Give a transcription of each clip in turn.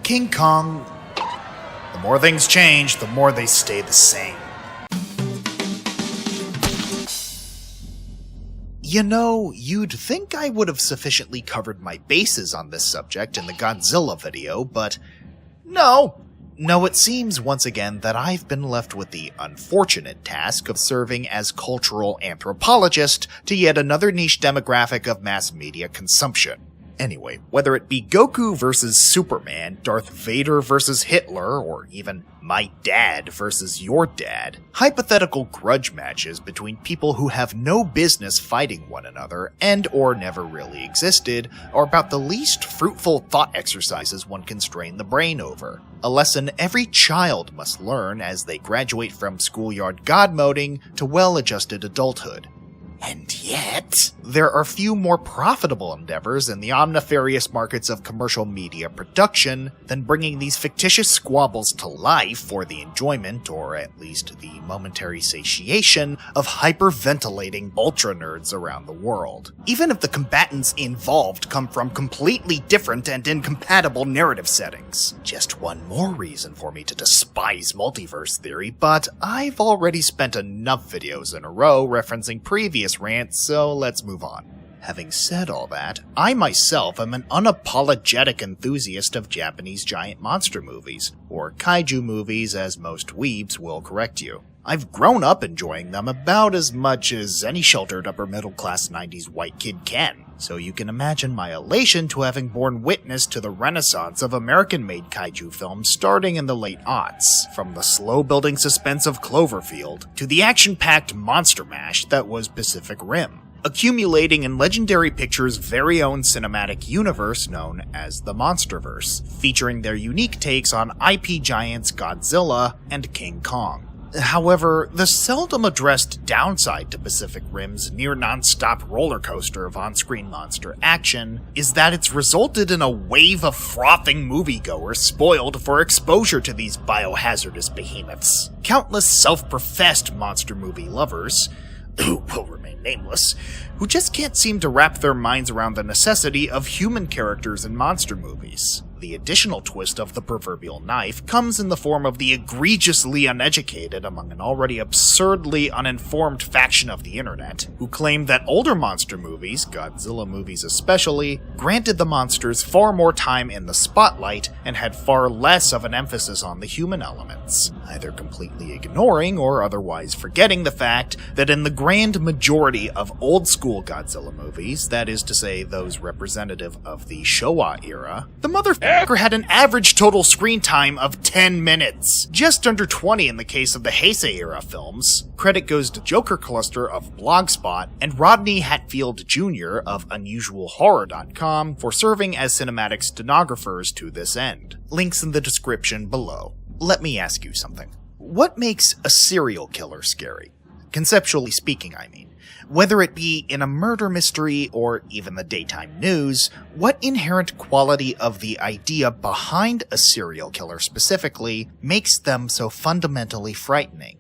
King Kong, the more things change, the more they stay the same. You know, you'd think I would have sufficiently covered my bases on this subject in the Godzilla video, but no, it seems once again that I've been left with the unfortunate task of serving as cultural anthropologist to yet another niche demographic of mass media consumption. Anyway, whether it be Goku versus Superman, Darth Vader versus Hitler, or even my dad versus your dad, hypothetical grudge matches between people who have no business fighting one another and or never really existed are about the least fruitful thought exercises one can strain the brain over. A lesson every child must learn as they graduate from schoolyard god-moding to well-adjusted adulthood. And yet, there are few more profitable endeavors in the omnifarious markets of commercial media production than bringing these fictitious squabbles to life for the enjoyment, or at least the momentary satiation, of hyperventilating ultra-nerds around the world. Even if the combatants involved come from completely different and incompatible narrative settings. Just one more reason for me to despise multiverse theory, but I've already spent enough videos in a row referencing previous rants, so let's move on. Having said all that, I myself am an unapologetic enthusiast of Japanese giant monster movies, or kaiju movies as most weebs will correct you. I've grown up enjoying them about as much as any sheltered upper-middle-class 90s white kid can, so you can imagine my elation to having borne witness to the renaissance of American-made kaiju films starting in the late aughts, from the slow-building suspense of Cloverfield to the action-packed monster mash that was Pacific Rim, accumulating in Legendary Pictures' very own cinematic universe known as the Monsterverse, featuring their unique takes on IP giants Godzilla and King Kong. However, the seldom addressed downside to Pacific Rim's near non-stop roller coaster of on-screen monster action is that it's resulted in a wave of frothing moviegoers spoiled for exposure to these biohazardous behemoths. Countless self-professed monster movie lovers, who will remain nameless, who just can't seem to wrap their minds around the necessity of human characters in monster movies. The additional twist of the proverbial knife comes in the form of the egregiously uneducated among an already absurdly uninformed faction of the internet, who claim that older monster movies, Godzilla movies especially, granted the monsters far more time in the spotlight and had far less of an emphasis on the human elements, either completely ignoring or otherwise forgetting the fact that in the grand majority of old-school Godzilla movies, that is to say those representative of the Showa era, the motherfucker had an average total screen time of 10 minutes, just under 20 in the case of the Heisei-era films. Credit goes to Joker Cluster of Blogspot and Rodney Hatfield Jr. of UnusualHorror.com for serving as cinematic stenographers to this end. Links in the description below. Let me ask you something. What makes a serial killer scary? Conceptually speaking, I mean. Whether it be in a murder mystery or even the daytime news, what inherent quality of the idea behind a serial killer specifically makes them so fundamentally frightening?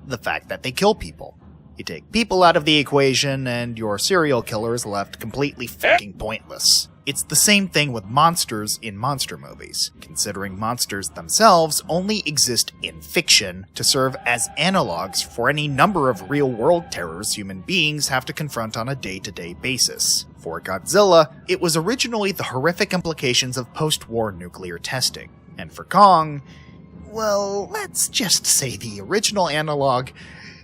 The fact that they kill people. You take people out of the equation and your serial killer is left completely fucking pointless. It's the same thing with monsters in monster movies, considering monsters themselves only exist in fiction to serve as analogs for any number of real-world terrors human beings have to confront on a day-to-day basis. For Godzilla, it was originally the horrific implications of post-war nuclear testing. And for Kong, well, let's just say the original analog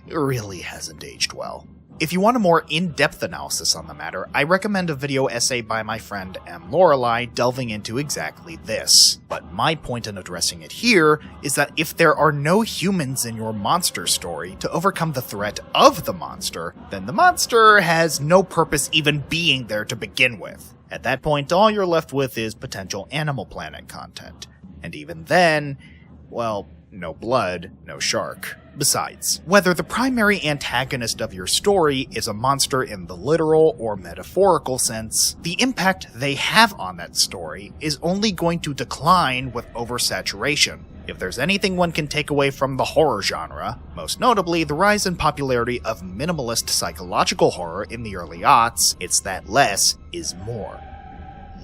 really hasn't aged well. If you want a more in-depth analysis on the matter, I recommend a video essay by my friend M. Lorelei delving into exactly this. But my point in addressing it here is that if there are no humans in your monster story to overcome the threat of the monster, then the monster has no purpose even being there to begin with. At that point, all you're left with is potential Animal Planet content. And even then, well, no blood, no shark. Besides, whether the primary antagonist of your story is a monster in the literal or metaphorical sense, the impact they have on that story is only going to decline with oversaturation. If there's anything one can take away from the horror genre, most notably the rise in popularity of minimalist psychological horror in the early aughts, it's that less is more.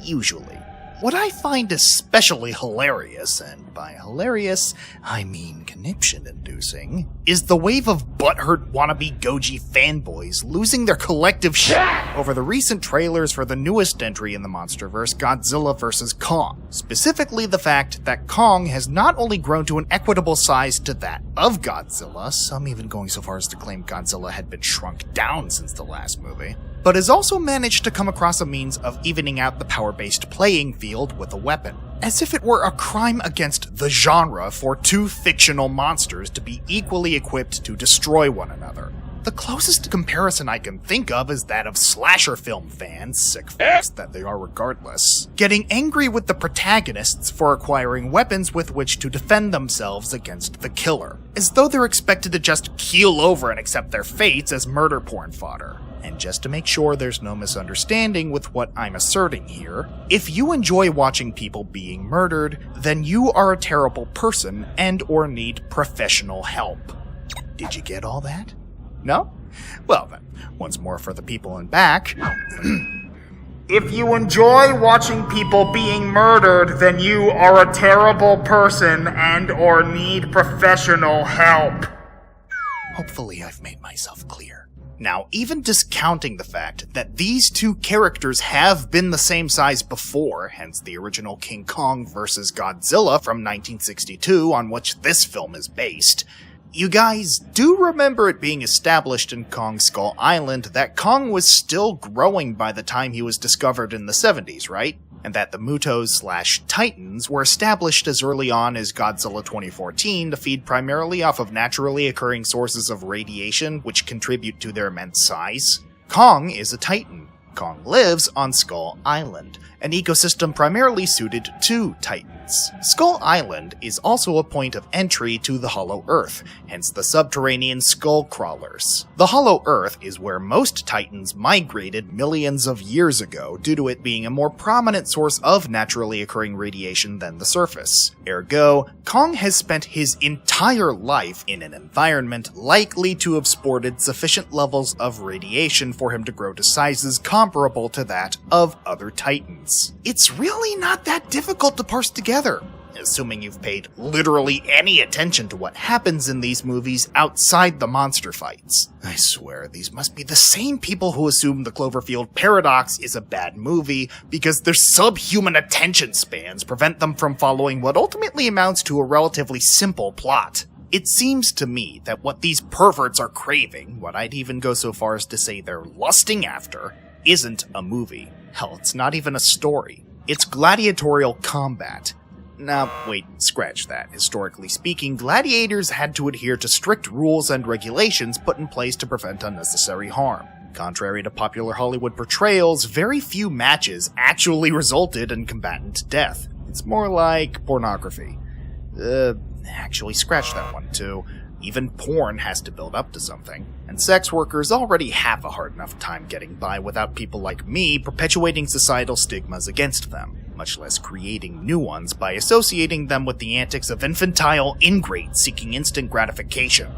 Usually. What I find especially hilarious, and by hilarious, I mean conniption-inducing, is the wave of butthurt wannabe Goji fanboys losing their collective shit over the recent trailers for the newest entry in the MonsterVerse, Godzilla vs. Kong. Specifically the fact that Kong has not only grown to an equitable size to that of Godzilla, some even going so far as to claim Godzilla had been shrunk down since the last movie, but has also managed to come across a means of evening out the power-based playing field with a weapon. As if it were a crime against the genre for two fictional monsters to be equally equipped to destroy one another. The closest comparison I can think of is that of slasher film fans, sick fucks that they are regardless, getting angry with the protagonists for acquiring weapons with which to defend themselves against the killer, as though they're expected to just keel over and accept their fates as murder porn fodder. And just to make sure there's no misunderstanding with what I'm asserting here, if you enjoy watching people being murdered, then you are a terrible person and or need professional help. Did you get all that? No? Well then, once more for the people in back. If you enjoy watching people being murdered, then you are a terrible person and or need professional help. Hopefully I've made myself clear. Now, even discounting the fact that these two characters have been the same size before, hence the original King Kong vs. Godzilla from 1962 on which this film is based, you guys do remember it being established in Kong Skull Island that Kong was still growing by the time he was discovered in the 70s, right? And that the Mutos/Titans were established as early on as Godzilla 2014 to feed primarily off of naturally occurring sources of radiation which contribute to their immense size. Kong is a Titan. Kong lives on Skull Island, an ecosystem primarily suited to Titans. Skull Island is also a point of entry to the Hollow Earth, hence the subterranean skull crawlers. The Hollow Earth is where most Titans migrated millions of years ago due to it being a more prominent source of naturally occurring radiation than the surface. Ergo, Kong has spent his entire life in an environment likely to have sported sufficient levels of radiation for him to grow to sizes comparable to that of other Titans. It's really not that difficult to parse together, assuming you've paid literally any attention to what happens in these movies outside the monster fights. I swear, these must be the same people who assume the Cloverfield Paradox is a bad movie because their subhuman attention spans prevent them from following what ultimately amounts to a relatively simple plot. It seems to me that what these perverts are craving, what I'd even go so far as to say they're lusting after, isn't a movie. Hell, it's not even a story. It's gladiatorial combat. Now, wait, scratch that. Historically speaking, gladiators had to adhere to strict rules and regulations put in place to prevent unnecessary harm. Contrary to popular Hollywood portrayals, very few matches actually resulted in combatant death. It's more like pornography. Actually, scratch that one too. Even porn has to build up to something. And sex workers already have a hard enough time getting by without people like me perpetuating societal stigmas against them, much less creating new ones by associating them with the antics of infantile ingrates seeking instant gratification.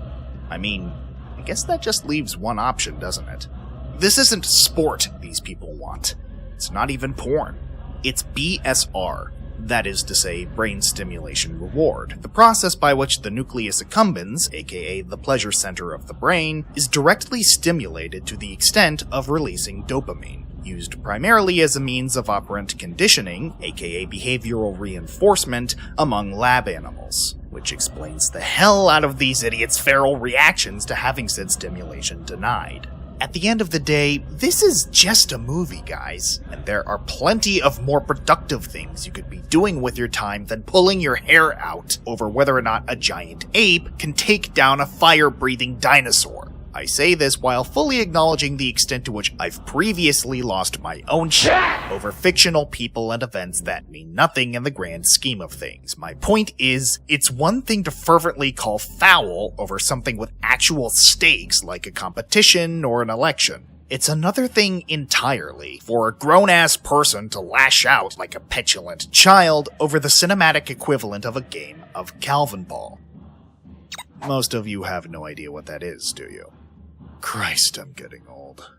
I mean, I guess that just leaves one option, doesn't it? This isn't sport these people want. It's not even porn. It's BSR. That is to say, brain stimulation reward, the process by which the nucleus accumbens, aka the pleasure center of the brain, is directly stimulated to the extent of releasing dopamine, used primarily as a means of operant conditioning, aka behavioral reinforcement, among lab animals, which explains the hell out of these idiots' feral reactions to having said stimulation denied. At the end of the day, this is just a movie, guys, and there are plenty of more productive things you could be doing with your time than pulling your hair out over whether or not a giant ape can take down a fire-breathing dinosaur. I say this while fully acknowledging the extent to which I've previously lost my own shit over fictional people and events that mean nothing in the grand scheme of things. My point is, it's one thing to fervently call foul over something with actual stakes like a competition or an election. It's another thing entirely for a grown-ass person to lash out like a petulant child over the cinematic equivalent of a game of Calvin Ball. Most of you have no idea what that is, do you? Christ, I'm getting old.